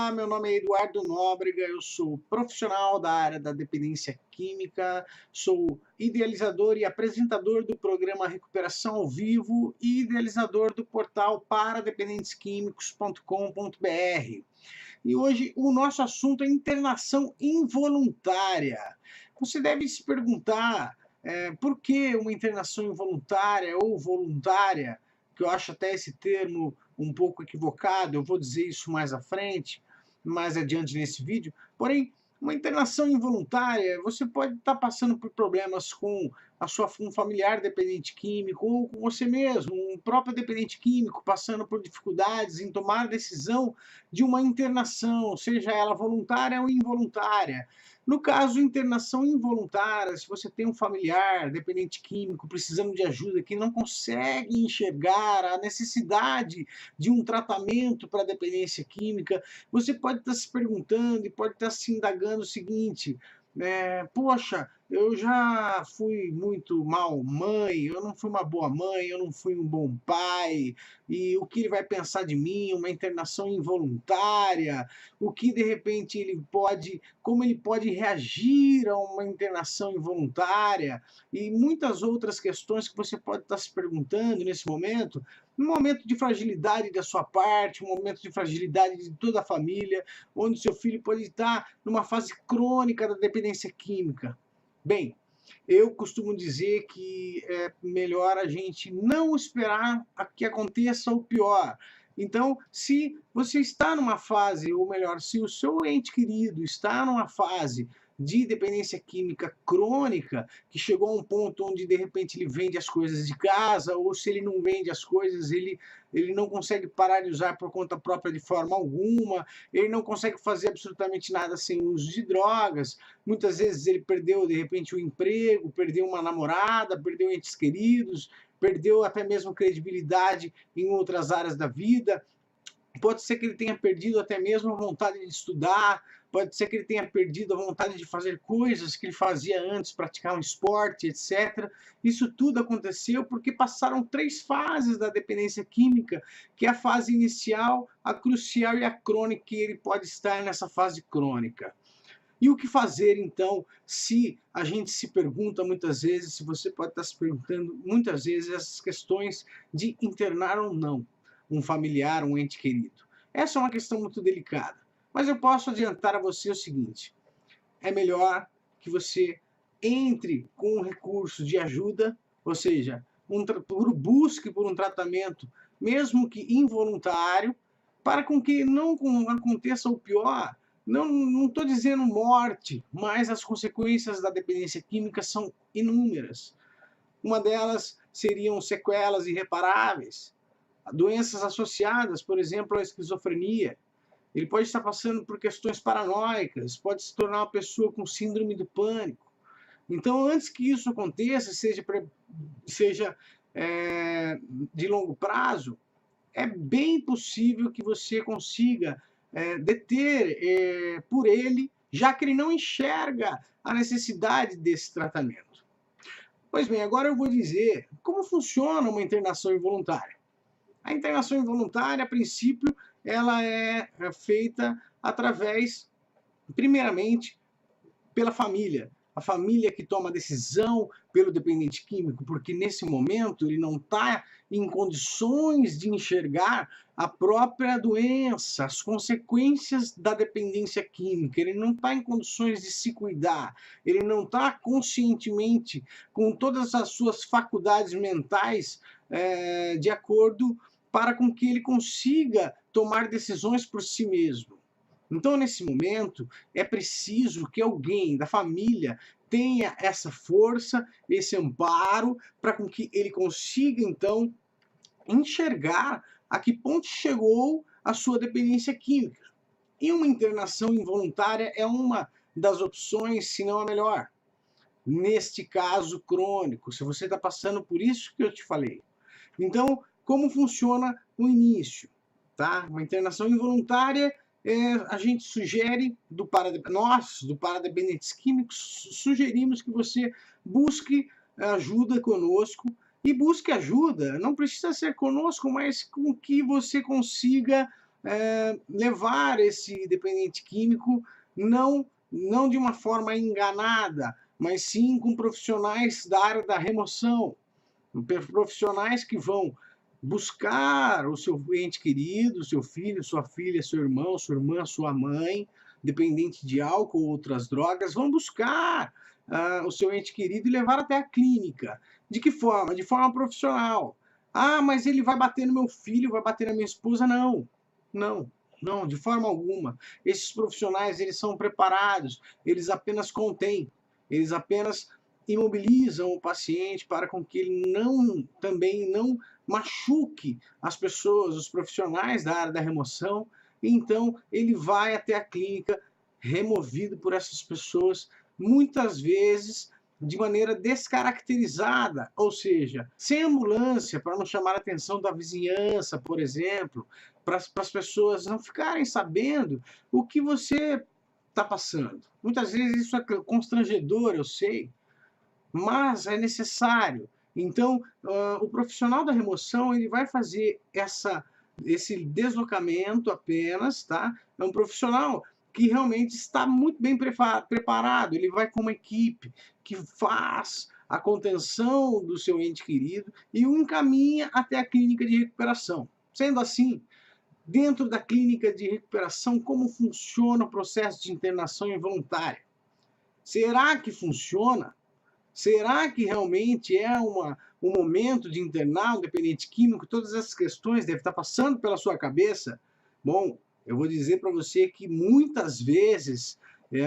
Olá, meu nome é Eduardo Nóbrega, eu sou profissional da área da dependência química, sou idealizador e apresentador do programa Recuperação ao Vivo e idealizador do portal paradependentesquimicos.com.br. E hoje o nosso assunto é internação involuntária. Você deve se perguntar por que uma internação involuntária ou voluntária, que eu acho até esse termo um pouco equivocado, eu vou dizer isso mais à frente, mais adiante nesse vídeo. Porém, uma internação involuntária, você pode estar passando por problemas com um familiar dependente químico ou com você mesmo, um próprio dependente químico, passando por dificuldades em tomar a decisão de uma internação, seja ela voluntária ou involuntária. No caso, internação involuntária, se você tem um familiar dependente químico precisando de ajuda que não consegue enxergar a necessidade de um tratamento para dependência química, você pode estar se perguntando e pode estar se indagando o seguinte: poxa, eu já fui muito mal mãe, eu não fui uma boa mãe, eu não fui um bom pai, e o que ele vai pensar de mim, uma internação involuntária, o que de repente como ele pode reagir a uma internação involuntária, e muitas outras questões que você pode estar se perguntando nesse momento, um momento de fragilidade da sua parte, um momento de fragilidade de toda a família, onde seu filho pode estar numa fase crônica da dependência química. Bem, eu costumo dizer que é melhor a gente não esperar a que aconteça o pior. Então, se você está numa fase, ou melhor, se o seu ente querido está numa fase de dependência química crônica, que chegou a um ponto onde de repente ele vende as coisas de casa, ou se ele não vende as coisas, ele não consegue parar de usar por conta própria de forma alguma, ele não consegue fazer absolutamente nada sem o uso de drogas, muitas vezes ele perdeu de repente o emprego, perdeu uma namorada, perdeu entes queridos, perdeu até mesmo credibilidade em outras áreas da vida. Pode ser que ele tenha perdido até mesmo a vontade de estudar, pode ser que ele tenha perdido a vontade de fazer coisas que ele fazia antes, praticar um esporte, etc. Isso tudo aconteceu porque passaram 3 fases da dependência química, que é a fase inicial, a crucial e a crônica, que ele pode estar nessa fase crônica. E o que fazer, então, se a gente se pergunta muitas vezes, se você pode estar se perguntando muitas vezes essas questões de internar ou não um familiar, um ente querido. Essa é uma questão muito delicada, mas eu posso adiantar a você o seguinte: é melhor que você entre com um recurso de ajuda, ou seja, busque por um tratamento, mesmo que involuntário, para com que não aconteça o pior. Não estou dizendo morte, mas as consequências da dependência química são inúmeras. Uma delas seriam sequelas irreparáveis, doenças associadas, por exemplo, à esquizofrenia. Ele pode estar passando por questões paranoicas, pode se tornar uma pessoa com síndrome do pânico. Então, antes que isso aconteça, seja de longo prazo, é bem possível que você consiga deter por ele, já que ele não enxerga a necessidade desse tratamento. Pois bem, agora eu vou dizer como funciona uma internação involuntária. A internação involuntária, a princípio, ela é feita através, primeiramente, pela família. A família que toma a decisão pelo dependente químico, porque nesse momento ele não está em condições de enxergar a própria doença, as consequências da dependência química, ele não está em condições de se cuidar, ele não está conscientemente com todas as suas faculdades mentais de acordo para com que ele consiga tomar decisões por si mesmo. Então, nesse momento, é preciso que alguém da família tenha essa força, esse amparo, para com que ele consiga, então, enxergar a que ponto chegou a sua dependência química. E uma internação involuntária é uma das opções, se não a melhor. Neste caso crônico, se você está passando por isso que eu te falei. Então, como funciona o início? Tá? Uma internação involuntária, a gente sugere, nós, do Paradependentes Químicos, sugerimos que você busque ajuda conosco, e busque ajuda, não precisa ser conosco, mas com que você consiga levar esse dependente químico não de uma forma enganada, mas sim com profissionais da área da remoção, profissionais que vão buscar o seu ente querido, seu filho, sua filha, seu irmão, sua irmã, sua mãe, dependente de álcool ou outras drogas, vão buscar o seu ente querido e levar até a clínica. De que forma? De forma profissional. Ah, mas ele vai bater no meu filho, vai bater na minha esposa? Não, não, não, de forma alguma. Esses profissionais, eles são preparados, eles apenas contêm, eles apenas imobilizam o paciente para com que ele também não machuque as pessoas, os profissionais da área da remoção. Então, ele vai até a clínica removido por essas pessoas, muitas vezes de maneira descaracterizada, ou seja, sem ambulância, para não chamar a atenção da vizinhança, por exemplo, para as pessoas não ficarem sabendo o que você está passando. Muitas vezes isso é constrangedor, eu sei, mas é necessário. Então, o profissional da remoção, ele vai fazer esse deslocamento apenas, tá? É um profissional que realmente está muito bem preparado, ele vai com uma equipe que faz a contenção do seu ente querido e o encaminha até a clínica de recuperação. Sendo assim, dentro da clínica de recuperação, como funciona o processo de internação involuntária? Será que funciona? Será que realmente é um momento de internar um dependente químico? Todas essas questões devem estar passando pela sua cabeça. Bom, eu vou dizer para você que muitas vezes,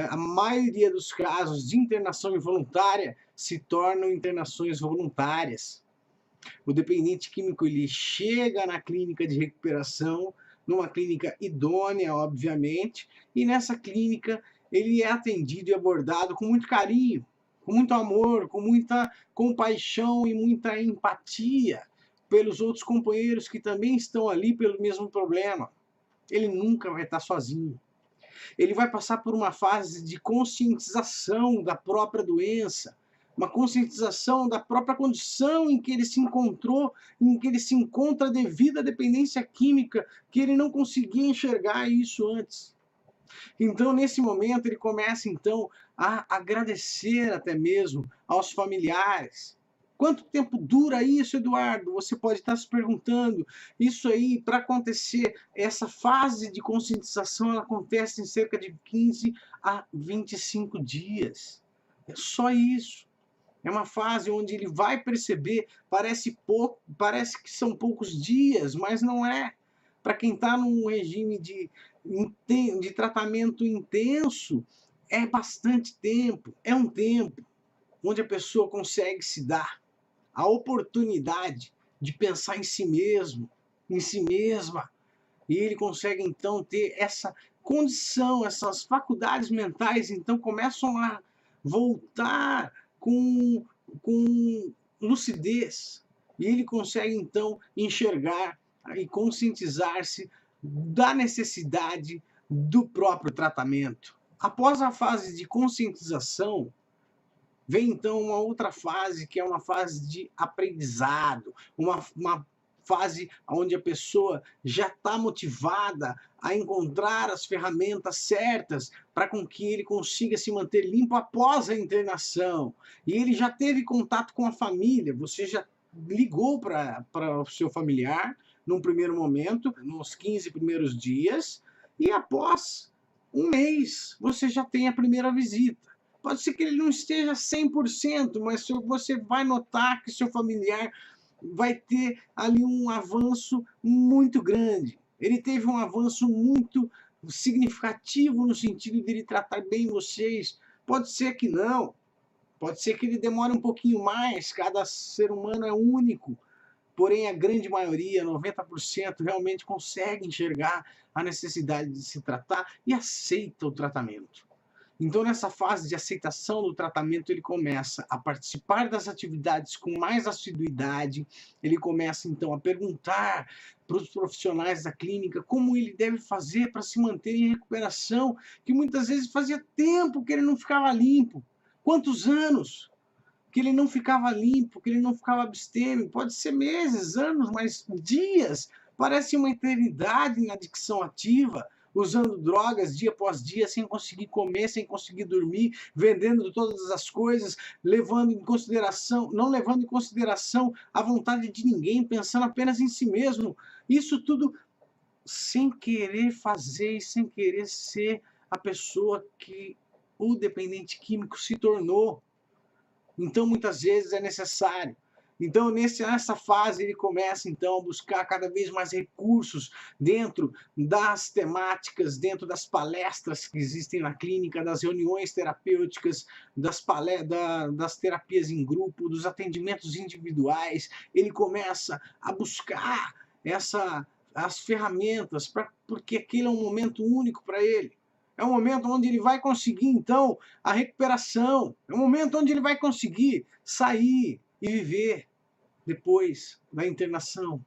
a maioria dos casos de internação involuntária se tornam internações voluntárias. O dependente químico, ele chega na clínica de recuperação, numa clínica idônea, obviamente, e nessa clínica ele é atendido e abordado com muito carinho, com muito amor, com muita compaixão e muita empatia pelos outros companheiros que também estão ali pelo mesmo problema. Ele nunca vai estar sozinho. Ele vai passar por uma fase de conscientização da própria doença, uma conscientização da própria condição em que ele se encontrou, em que ele se encontra devido à dependência química, que ele não conseguia enxergar isso antes. Então, nesse momento, ele começa, então, a agradecer até mesmo aos familiares. Quanto tempo dura isso, Eduardo? Você pode estar se perguntando. Isso aí, para acontecer, essa fase de conscientização, ela acontece em cerca de 15 a 25 dias. É só isso. É uma fase onde ele vai perceber, parece pouco, parece que são poucos dias, mas não é. Para quem está num regime de tratamento intenso, é bastante tempo, é um tempo onde a pessoa consegue se dar a oportunidade de pensar em si mesmo, em si mesma, e ele consegue então ter essa condição, essas faculdades mentais então começam a voltar com lucidez, e ele consegue então enxergar e conscientizar-se da necessidade do próprio tratamento. Após a fase de conscientização, vem então uma outra fase, que é uma fase de aprendizado, uma fase onde a pessoa já está motivada a encontrar as ferramentas certas para com que ele consiga se manter limpo após a internação. E ele já teve contato com a família, você já ligou para o seu familiar num primeiro momento, nos 15 primeiros dias, e após um mês você já tem a primeira visita. Pode ser que ele não esteja 100%, mas você vai notar que seu familiar vai ter ali um avanço muito grande. Ele teve um avanço muito significativo no sentido de ele tratar bem vocês. Pode ser que não. Pode ser que ele demore um pouquinho mais. Cada ser humano é único. Porém, a grande maioria, 90%, realmente consegue enxergar a necessidade de se tratar e aceita o tratamento. Então, nessa fase de aceitação do tratamento, ele começa a participar das atividades com mais assiduidade, ele começa, então, a perguntar para os profissionais da clínica como ele deve fazer para se manter em recuperação, que muitas vezes fazia tempo que ele não ficava limpo. Quantos anos que ele não ficava limpo, que ele não ficava abstêmio? Pode ser meses, anos, mas dias Parece uma eternidade na adicção ativa, usando drogas dia após dia, sem conseguir comer, sem conseguir dormir, vendendo todas as coisas, não levando em consideração a vontade de ninguém, pensando apenas em si mesmo. Isso tudo sem querer fazer e sem querer ser a pessoa que o dependente químico se tornou. Então, muitas vezes é necessário. Então, nessa fase, ele começa, então, a buscar cada vez mais recursos dentro das temáticas, dentro das palestras que existem na clínica, das reuniões terapêuticas, das terapias em grupo, dos atendimentos individuais. Ele começa a buscar as ferramentas, porque aquele é um momento único para ele. É um momento onde ele vai conseguir, então, a recuperação. É um momento onde ele vai conseguir sair e viver depois da internação,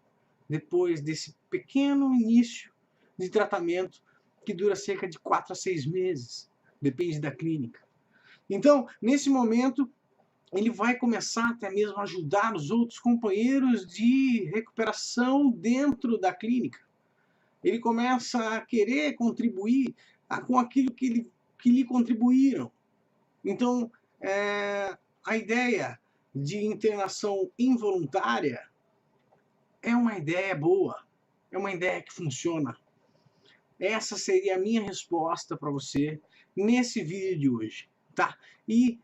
depois desse pequeno início de tratamento que dura cerca de 4 a 6 meses, depende da clínica. Então, nesse momento, ele vai começar até mesmo a ajudar os outros companheiros de recuperação dentro da clínica. Ele começa a querer contribuir com aquilo que lhe contribuíram. Então, a ideia de internação involuntária é uma ideia boa, é uma ideia que funciona. Essa seria a minha resposta para você nesse vídeo de hoje, tá? E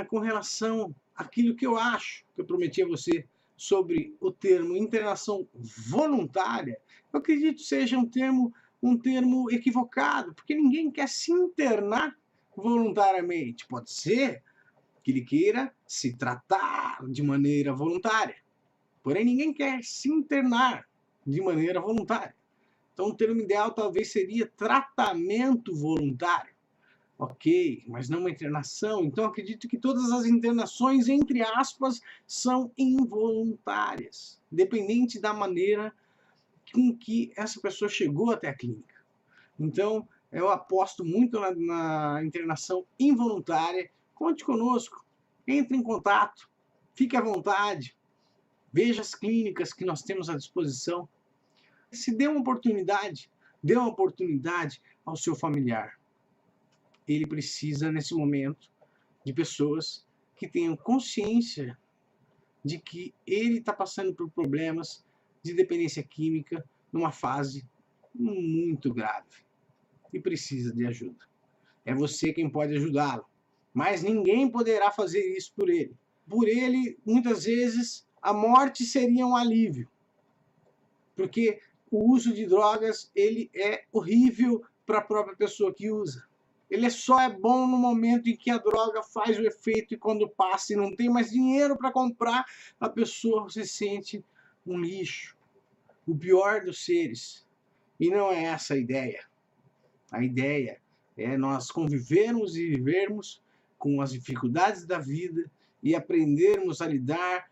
com relação àquilo que eu acho, que eu prometi a você sobre o termo internação voluntária, eu acredito que seja um termo equivocado, porque ninguém quer se internar voluntariamente. Pode ser que ele queira se tratar de maneira voluntária, porém ninguém quer se internar de maneira voluntária. Então o termo ideal talvez seria tratamento voluntário. Ok, mas não uma internação. Então acredito que todas as internações, entre aspas, são involuntárias, dependente da maneira com que essa pessoa chegou até a clínica. Então, eu aposto muito na internação involuntária. Conte conosco, entre em contato, fique à vontade, veja as clínicas que nós temos à disposição. Se dê uma oportunidade ao seu familiar. Ele precisa, nesse momento, de pessoas que tenham consciência de que ele está passando por problemas de dependência química numa fase muito grave e precisa de ajuda. É você quem pode ajudá-lo, mas ninguém poderá fazer isso por ele. Por ele, muitas vezes, a morte seria um alívio, porque o uso de drogas ele é horrível para a própria pessoa que usa. Ele só é bom no momento em que a droga faz o efeito e quando passa e não tem mais dinheiro para comprar, a pessoa se sente um lixo, o pior dos seres. E não é essa a ideia. A ideia é nós convivermos e vivermos com as dificuldades da vida e aprendermos a lidar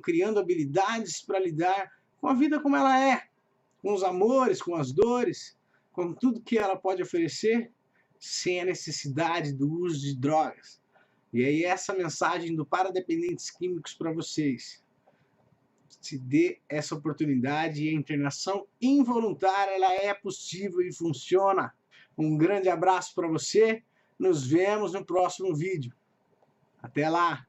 criando habilidades para lidar com a vida como ela é, com os amores, com as dores, com tudo que ela pode oferecer, sem a necessidade do uso de drogas. E aí essa mensagem do Para Dependentes Químicos para vocês. Se dê essa oportunidade e a internação involuntária ela é possível e funciona. Um grande abraço para você. Nos vemos no próximo vídeo. Até lá!